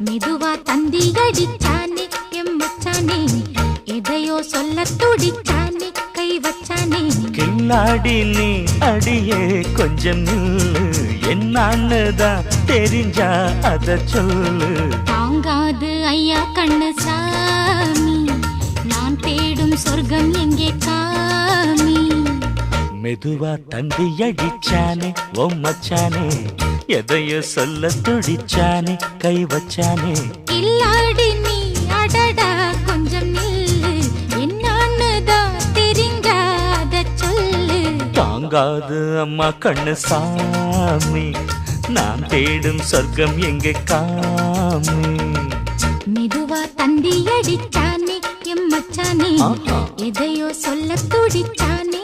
மெதுவா தந்தி அடிச்சானே எம் மச்சானே, எதையோ சொல்ல துடிச்சானே கை வச்சானே. கில்லாடி நீ அடியே கொஞ்சம் நில்லு, என்னான்னுதான் தெரிஞ்சா அத சொல்லு. தாங்காது ஐயா கண்ணு சாமி, நான் தேடும் சொர்க்கம் எங்கே காமி. மெதுவா தந்தி அடிச்சானே ஓ மச்சானே, எதையோ சொல்ல துடிச்சானே கை வச்சானே. கில்லாடி நீ அடடா கொஞ்சம் நில்லு, என்னான்னுதான் தெரிஞ்சாத சொல்லு. தாங்காது அம்மா கண்ணு சாமி, நான் தேடும் சொர்க்கம் எங்கே காமி. மெதுவா தந்தி அடிச்சானே எம் மச்சானே, எதையோ சொல்ல துடிச்சானே